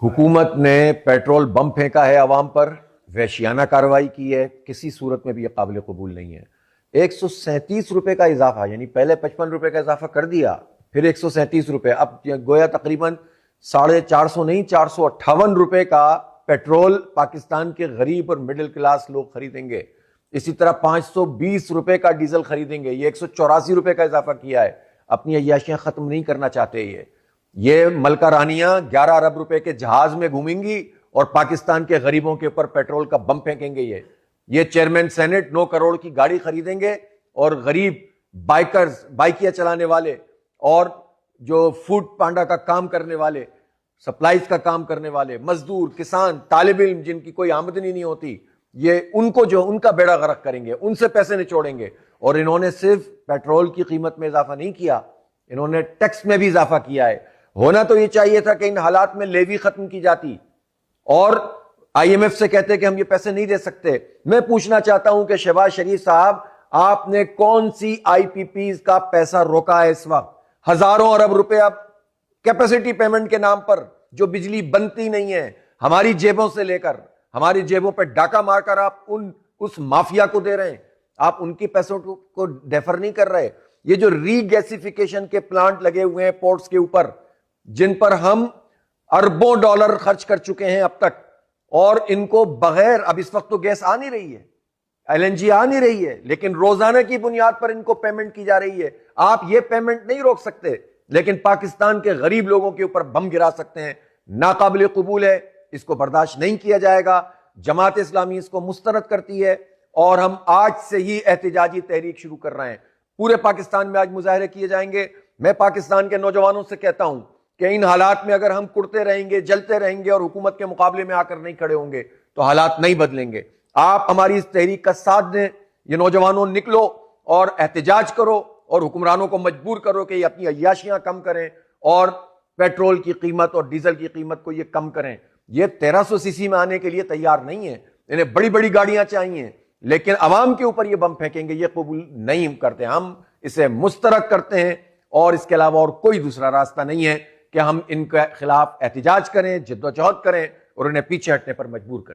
حکومت نے پیٹرول بم پھینکا ہے عوام پر، وحشیانہ کارروائی کی ہے، کسی صورت میں بھی یہ قابل قبول نہیں ہے۔ 137 روپے کا اضافہ، یعنی پہلے 55 روپے کا اضافہ کر دیا، پھر 137 روپے، اب گویا تقریباً 450 نہیں 458 روپے کا پیٹرول پاکستان کے غریب اور مڈل کلاس لوگ خریدیں گے۔ اسی طرح 520 روپے کا ڈیزل خریدیں گے۔ یہ 184 روپے کا اضافہ کیا ہے۔ اپنی عیاشیاں ختم نہیں کرنا چاہتے یہ ملکہ رانیاں 11 ارب روپے کے جہاز میں گھومیں گی اور پاکستان کے غریبوں کے اوپر پیٹرول کا بم پھینکیں گے۔ یہ چیئرمین سینٹ 9 کروڑ کی گاڑی خریدیں گے اور غریب بائکرز، بائکیاں چلانے والے اور جو فوڈ پانڈا کا کام کرنے والے، سپلائز کا کام کرنے والے، مزدور، کسان، طالب علم جن کی کوئی آمدنی نہیں ہوتی، یہ ان کو جو ان کا بیڑا غرق کریں گے، ان سے پیسے نچوڑیں گے۔ اور انہوں نے صرف پیٹرول کی قیمت میں اضافہ نہیں کیا، انہوں نے ٹیکس میں بھی اضافہ کیا ہے۔ ہونا تو یہ چاہیے تھا کہ ان حالات میں لیوی ختم کی جاتی اور آئی ایم ایف سے کہتے کہ ہم یہ پیسے نہیں دے سکتے۔ میں پوچھنا چاہتا ہوں کہ شہباز شریف صاحب، آپ نے کون سی آئی پی پیز کا پیسہ روکا ہے اس وقت؟ ہزاروں ارب روپے اب کیپیسٹی پیمنٹ کے نام پر جو بجلی بنتی نہیں ہے، ہماری جیبوں سے لے کر، ہماری جیبوں پہ ڈاکہ مار کر آپ اس مافیا کو دے رہے ہیں، آپ ان کی پیسوں کو ڈیفر نہیں کر رہے۔ یہ جو ری گیسیفیکیشن کے پلانٹ لگے ہوئے ہیں پورٹس کے اوپر، جن پر ہم اربوں ڈالر خرچ کر چکے ہیں اب تک، اور ان کو بغیر، اب اس وقت تو گیس آ نہیں رہی ہے، ایل این جی آ نہیں رہی ہے، لیکن روزانہ کی بنیاد پر ان کو پیمنٹ کی جا رہی ہے۔ آپ یہ پیمنٹ نہیں روک سکتے، لیکن پاکستان کے غریب لوگوں کے اوپر بم گرا سکتے ہیں۔ ناقابل قبول ہے، اس کو برداشت نہیں کیا جائے گا۔ جماعت اسلامی اس کو مسترد کرتی ہے اور ہم آج سے ہی احتجاجی تحریک شروع کر رہے ہیں۔ پورے پاکستان میں آج مظاہرے کیے جائیں گے۔ میں پاکستان کے نوجوانوں سے کہتا ہوں کہ ان حالات میں اگر ہم کڑتے رہیں گے، جلتے رہیں گے اور حکومت کے مقابلے میں آ کر نہیں کھڑے ہوں گے تو حالات نہیں بدلیں گے۔ آپ ہماری اس تحریک کا ساتھ دیں، یہ نوجوانوں نکلو اور احتجاج کرو اور حکمرانوں کو مجبور کرو کہ یہ اپنی عیاشیاں کم کریں اور پیٹرول کی قیمت اور ڈیزل کی قیمت کو یہ کم کریں۔ یہ 1300 سی سی میں آنے کے لیے تیار نہیں ہے، انہیں بڑی بڑی گاڑیاں چاہیے، لیکن عوام کے اوپر یہ بم پھینکیں گے، یہ قبول نہیں کرتے۔ ہم اسے مسترد کرتے ہیں اور اس کے علاوہ اور کوئی دوسرا راستہ نہیں ہے کہ ہم ان کے خلاف احتجاج کریں، جد و جہد کریں اور انہیں پیچھے ہٹنے پر مجبور کریں۔